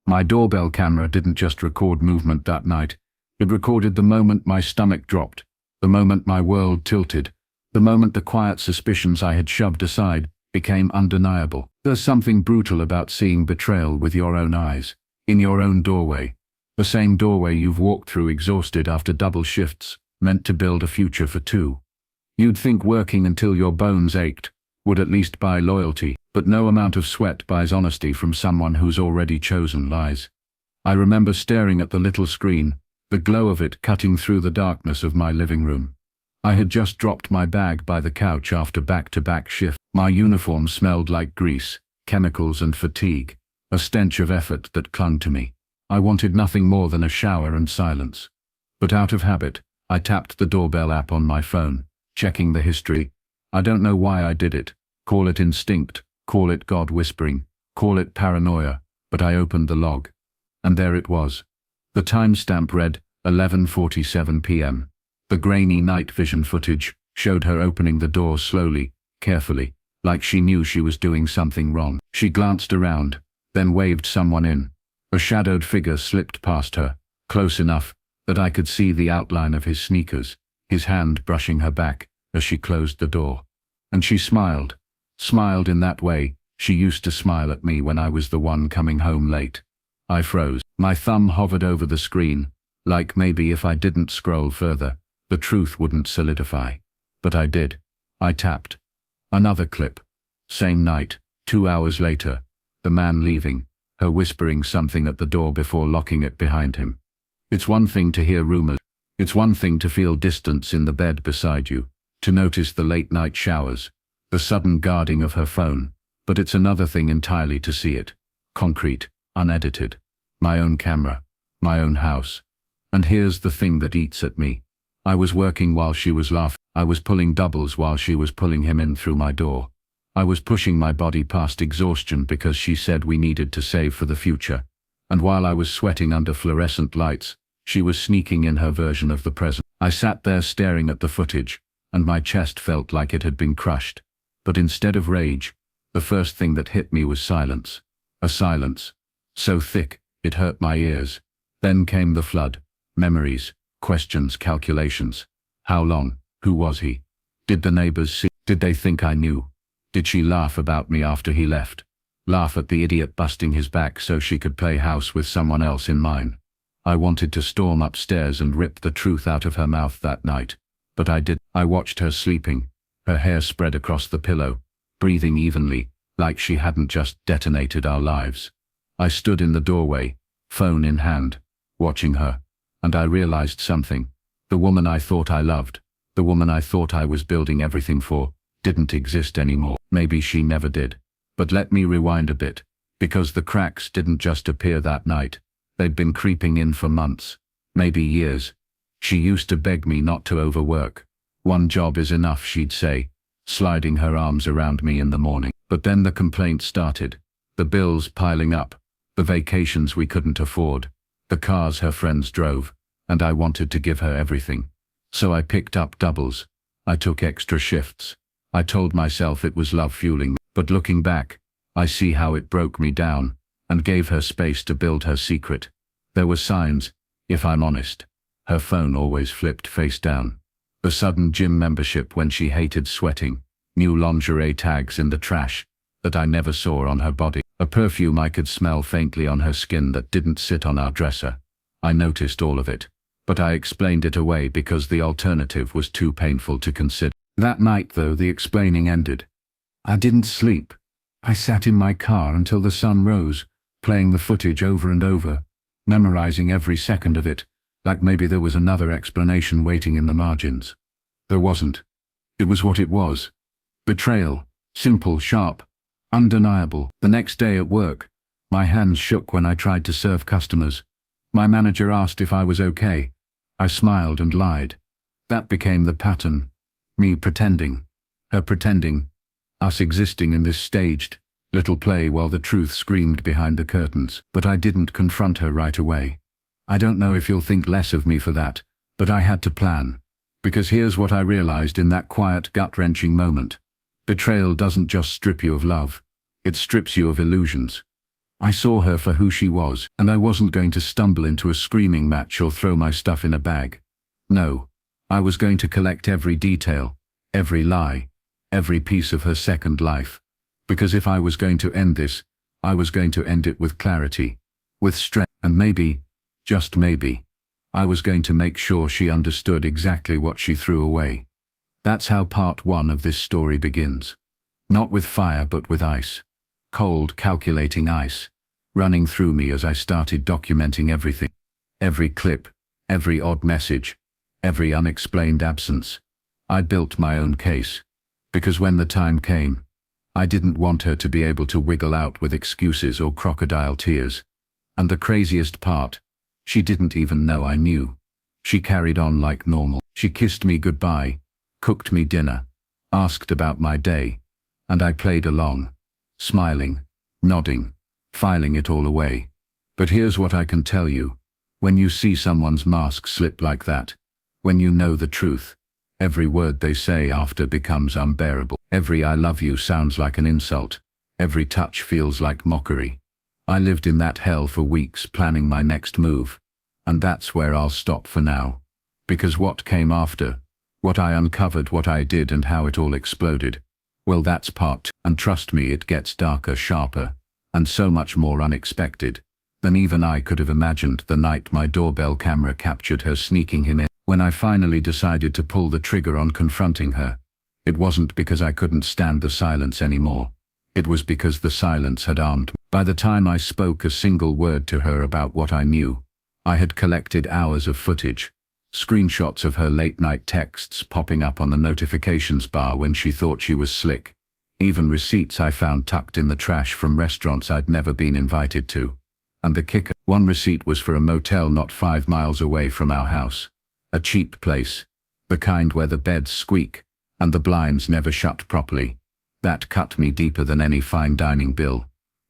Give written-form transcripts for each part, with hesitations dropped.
My doorbell camera didn't just record movement that night. It recorded the moment my stomach dropped, the moment my world tilted, the moment the quiet suspicions I had shoved aside became undeniable. There's something brutal about seeing betrayal with your own eyes, in your own doorway, the same doorway you've walked through exhausted after double shifts, meant to build a future for two. You'd think working until your bones ached would at least buy loyalty, but no amount of sweat buys honesty from someone who's already chosen lies. I remember staring at the little screen, the glow of it cutting through the darkness of my living room. I had just dropped my bag by the couch after back-to-back shifts. My uniform smelled like grease, chemicals and fatigue, a stench of effort that clung to me. I wanted nothing more than a shower and silence. But out of habit, I tapped the doorbell app on my phone, checking the history. I don't know why I did it. Call it instinct, call it God whispering, call it paranoia, but I opened the log. And there it was. The timestamp read 11:47 p.m. The grainy night vision footage showed her opening the door slowly, carefully, like she knew she was doing something wrong. She glanced around, then waved someone in. A shadowed figure slipped past her, close enough that I could see the outline of his sneakers, his hand brushing her back as she closed the door. And she smiled in that way she used to smile at me when I was the one coming home late. I froze. My thumb hovered over the screen, like maybe if I didn't scroll further, the truth wouldn't solidify. But I did. I tapped. Another clip. Same night, 2 hours later, the man leaving, her whispering something at the door before locking it behind him. It's one thing to hear rumors. It's one thing to feel distance in the bed beside you, to notice the late-night showers, the sudden guarding of her phone, but it's another thing entirely to see it. Concrete, unedited. My own camera, my own house. And here's the thing that eats at me. I was working while she was laughing. I was pulling doubles while she was pulling him in through my door. I was pushing my body past exhaustion because she said we needed to save for the future. And while I was sweating under fluorescent lights, she was sneaking in her version of the present. I sat there staring at the footage, and my chest felt like it had been crushed. But instead of rage, the first thing that hit me was silence. A silence so thick, it hurt my ears. Then came the flood. Memories, questions, calculations. How long? Who was he? Did the neighbors see? Did they think I knew? Did she laugh about me after he left? Laugh at the idiot busting his back so she could play house with someone else in mine? I wanted to storm upstairs and rip the truth out of her mouth that night. But I did. I watched her sleeping, her hair spread across the pillow, breathing evenly, like she hadn't just detonated our lives. I stood in the doorway, phone in hand, watching her, and I realized something. The woman I thought I loved, the woman I thought I was building everything for, didn't exist anymore. Maybe she never did. But let me rewind a bit, because the cracks didn't just appear that night. They'd been creeping in for months, maybe years. She used to beg me not to overwork. One job is enough, she'd say, sliding her arms around me in the morning. But then the complaints started, the bills piling up, the vacations we couldn't afford, the cars her friends drove, and I wanted to give her everything. So I picked up doubles. I took extra shifts. I told myself it was love fueling me. But looking back, I see how it broke me down, and gave her space to build her secret. There were signs, if I'm honest. Her phone always flipped face down. The sudden gym membership when she hated sweating, new lingerie tags in the trash that I never saw on her body, a perfume I could smell faintly on her skin that didn't sit on our dresser. I noticed all of it, but I explained it away because the alternative was too painful to consider. That night, though, the explaining ended. I didn't sleep. I sat in my car until the sun rose, playing the footage over and over, memorizing every second of it, like maybe there was another explanation waiting in the margins. There wasn't. It was what it was. Betrayal. Simple, sharp, undeniable. The next day at work, my hands shook when I tried to serve customers. My manager asked if I was okay. I smiled and lied. That became the pattern. Me pretending. Her pretending. Us existing in this staged little play while the truth screamed behind the curtains. But I didn't confront her right away. I don't know if you'll think less of me for that, but I had to plan. Because here's what I realized in that quiet, gut-wrenching moment. Betrayal doesn't just strip you of love. It strips you of illusions. I saw her for who she was, and I wasn't going to stumble into a screaming match or throw my stuff in a bag. No, I was going to collect every detail, every lie, every piece of her second life. Because if I was going to end this, I was going to end it with clarity, with strength, and maybe, just maybe, I was going to make sure she understood exactly what she threw away. That's how part one of this story begins. Not with fire but with ice. Cold, calculating ice, running through me as I started documenting everything. Every clip, every odd message, every unexplained absence. I built my own case. Because when the time came, I didn't want her to be able to wiggle out with excuses or crocodile tears. And the craziest part, she didn't even know I knew. She carried on like normal. She kissed me goodbye, cooked me dinner, asked about my day, and I played along, smiling, nodding, filing it all away. But here's what I can tell you. When you see someone's mask slip like that, when you know the truth, every word they say after becomes unbearable. Every I love you sounds like an insult. Every touch feels like mockery. I lived in that hell for weeks planning my next move. And that's where I'll stop for now. Because what came after, what I uncovered, what I did and how it all exploded, well, that's part two. And trust me, it gets darker, sharper, and so much more unexpected than even I could have imagined the night my doorbell camera captured her sneaking him in. When I finally decided to pull the trigger on confronting her, it wasn't because I couldn't stand the silence anymore. It was because the silence had armed me. By the time I spoke a single word to her about what I knew, I had collected hours of footage, screenshots of her late-night texts popping up on the notifications bar when she thought she was slick, even receipts I found tucked in the trash from restaurants I'd never been invited to. And the kicker, one receipt was for a motel not 5 miles away from our house. A cheap place, the kind where the beds squeak and the blinds never shut properly. That cut me deeper than any fine dining bill,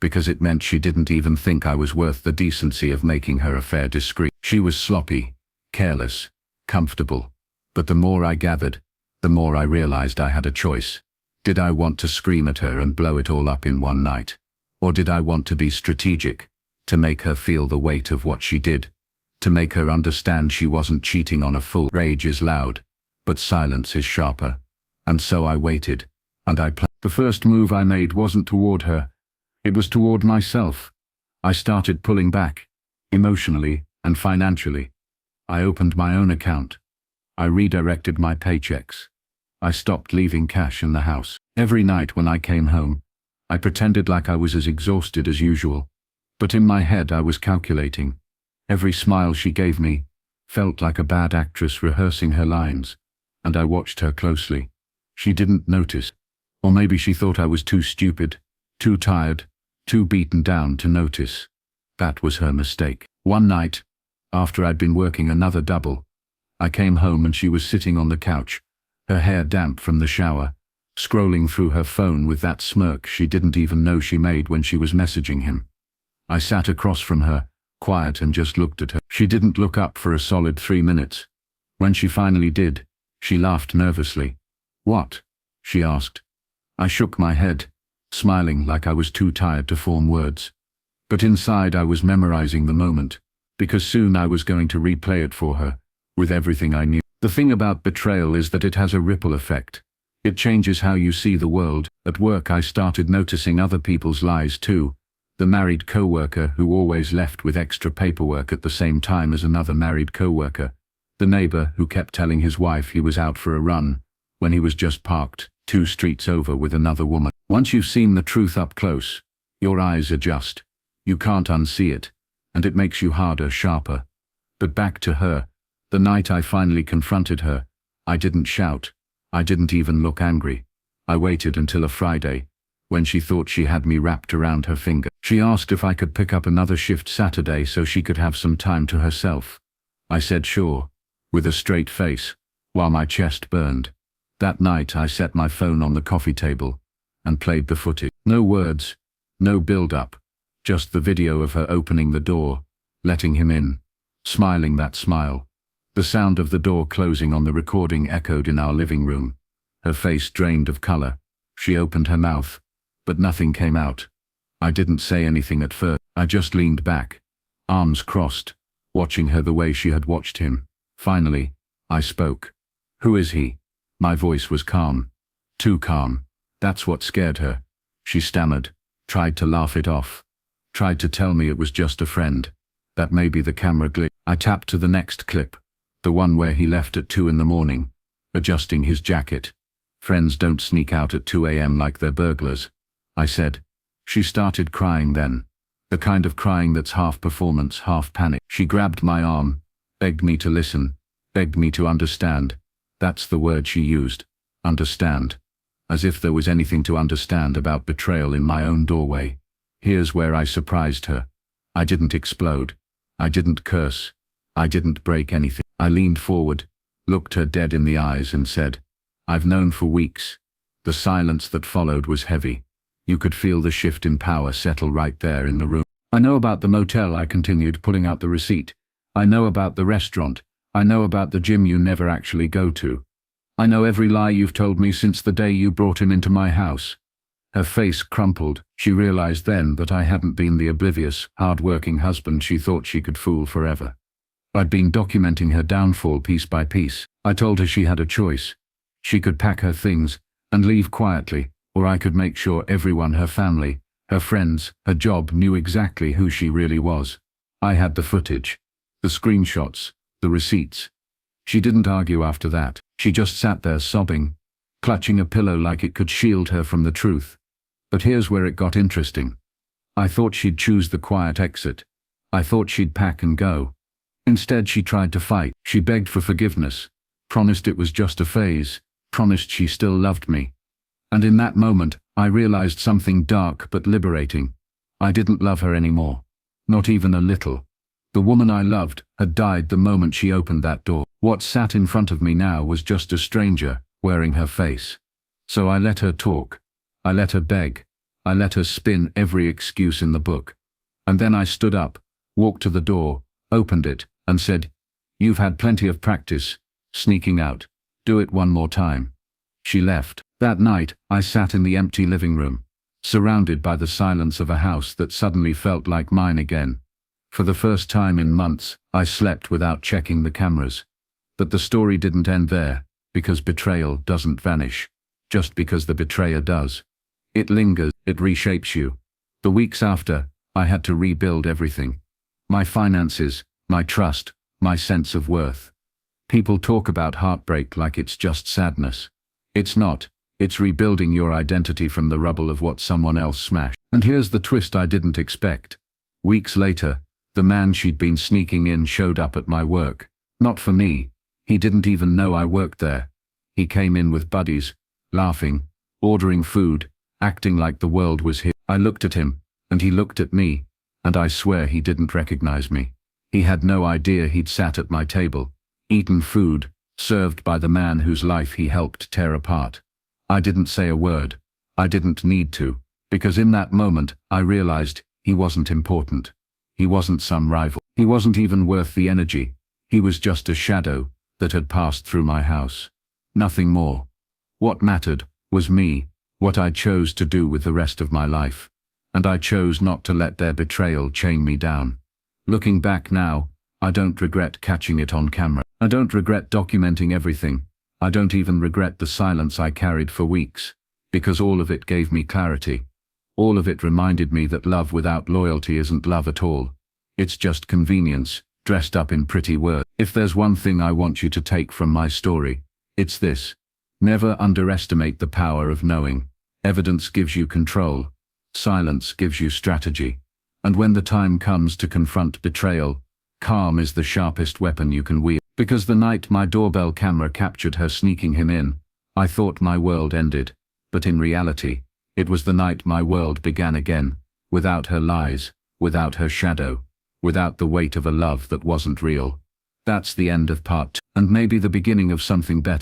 because it meant she didn't even think I was worth the decency of making her affair discreet. She was sloppy, careless, comfortable, but the more I gathered, the more I realized I had a choice. Did I want to scream at her and blow it all up in one night? Or did I want to be strategic, to make her feel the weight of what she did? To make her understand she wasn't cheating on a fool. Rage is loud, but silence is sharper. And so I waited, and I planned. The first move I made wasn't toward her, it was toward myself. I started pulling back, emotionally and financially. I opened my own account. I redirected my paychecks. I stopped leaving cash in the house. Every night when I came home, I pretended like I was as exhausted as usual. But in my head I was calculating. Every smile she gave me felt like a bad actress rehearsing her lines, and I watched her closely. She didn't notice. Or maybe she thought I was too stupid, too tired, too beaten down to notice. That was her mistake. One night, after I'd been working another double, I came home and she was sitting on the couch, her hair damp from the shower, scrolling through her phone with that smirk she didn't even know she made when she was messaging him. I sat across from her, quiet, and just looked at her. She didn't look up for a solid 3 minutes. When she finally did, she laughed nervously. "What?" she asked. I shook my head, smiling like I was too tired to form words. But inside I was memorizing the moment, because soon I was going to replay it for her, with everything I knew. The thing about betrayal is that it has a ripple effect. It changes how you see the world. At work I started noticing other people's lies too. The married co-worker who always left with extra paperwork at the same time as another married co-worker. The neighbor who kept telling his wife he was out for a run, when he was just parked 2 streets over with another woman. Once you've seen the truth up close, your eyes adjust. You can't unsee it, and it makes you harder, sharper. But back to her. The night I finally confronted her, I didn't shout. I didn't even look angry. I waited until a Friday, when she thought she had me wrapped around her finger. She asked if I could pick up another shift Saturday so she could have some time to herself. I said sure, with a straight face, while my chest burned. That night I set my phone on the coffee table and played the footage. No words, no build-up, just the video of her opening the door, letting him in, smiling that smile. The sound of the door closing on the recording echoed in our living room. Her face drained of color. She opened her mouth, but nothing came out. I didn't say anything at first. I just leaned back, arms crossed, watching her the way she had watched him. Finally, I spoke. "Who is he?" My voice was calm. Too calm. That's what scared her. She stammered, tried to laugh it off, tried to tell me it was just a friend, that maybe the camera glitched. I tapped to the next clip, the one where he left at 2 in the morning, adjusting his jacket. "Friends don't sneak out at 2 a.m. like they're burglars," I said. She started crying then, the kind of crying that's half performance, half panic. She grabbed my arm, begged me to listen, begged me to understand. That's the word she used, understand. As if there was anything to understand about betrayal in my own doorway. Here's where I surprised her. I didn't explode. I didn't curse. I didn't break anything. I leaned forward, looked her dead in the eyes and said, "I've known for weeks." The silence that followed was heavy. You could feel the shift in power settle right there in the room. "I know about the motel," I continued, pulling out the receipt. "I know about the restaurant. I know about the gym you never actually go to. I know every lie you've told me since the day you brought him into my house." Her face crumpled. She realized then that I hadn't been the oblivious, hard-working husband she thought she could fool forever. I'd been documenting her downfall piece by piece. I told her she had a choice. She could pack her things and leave quietly, or I could make sure everyone, her family, her friends, her job, knew exactly who she really was. I had the footage, the screenshots, the receipts. She didn't argue after that. She just sat there sobbing, clutching a pillow like it could shield her from the truth. But here's where it got interesting. I thought she'd choose the quiet exit. I thought she'd pack and go. Instead, she tried to fight. She begged for forgiveness, promised it was just a phase, promised she still loved me. And in that moment, I realized something dark but liberating. I didn't love her anymore. Not even a little. The woman I loved had died the moment she opened that door. What sat in front of me now was just a stranger, wearing her face. So I let her talk. I let her beg. I let her spin every excuse in the book. And then I stood up, walked to the door, opened it, and said, "You've had plenty of practice, sneaking out. Do it one more time." She left. That night, I sat in the empty living room, surrounded by the silence of a house that suddenly felt like mine again. For the first time in months, I slept without checking the cameras. But the story didn't end there, because betrayal doesn't vanish, just because the betrayer does. It lingers, it reshapes you. The weeks after, I had to rebuild everything. My finances, my trust, my sense of worth. People talk about heartbreak like it's just sadness. It's not. It's rebuilding your identity from the rubble of what someone else smashed. And here's the twist I didn't expect. Weeks later, the man she'd been sneaking in showed up at my work. Not for me. He didn't even know I worked there. He came in with buddies, laughing, ordering food, acting like the world was his. I looked at him, and he looked at me, and I swear he didn't recognize me. He had no idea he'd sat at my table, eaten food, served by the man whose life he helped tear apart. I didn't say a word. I didn't need to, because in that moment, I realized he wasn't important. He wasn't some rival. He wasn't even worth the energy. He was just a shadow that had passed through my house. Nothing more. What mattered was me, what I chose to do with the rest of my life. And I chose not to let their betrayal chain me down. Looking back now, I don't regret catching it on camera. I don't regret documenting everything. I don't even regret the silence I carried for weeks, because all of it gave me clarity. All of it reminded me that love without loyalty isn't love at all. It's just convenience, dressed up in pretty words. If there's one thing I want you to take from my story, it's this. Never underestimate the power of knowing. Evidence gives you control. Silence gives you strategy. And when the time comes to confront betrayal, calm is the sharpest weapon you can wield. Because the night my doorbell camera captured her sneaking him in, I thought my world ended. But in reality, it was the night my world began again, without her lies, without her shadow, without the weight of a love that wasn't real. That's the end of part 2, and maybe the beginning of something better.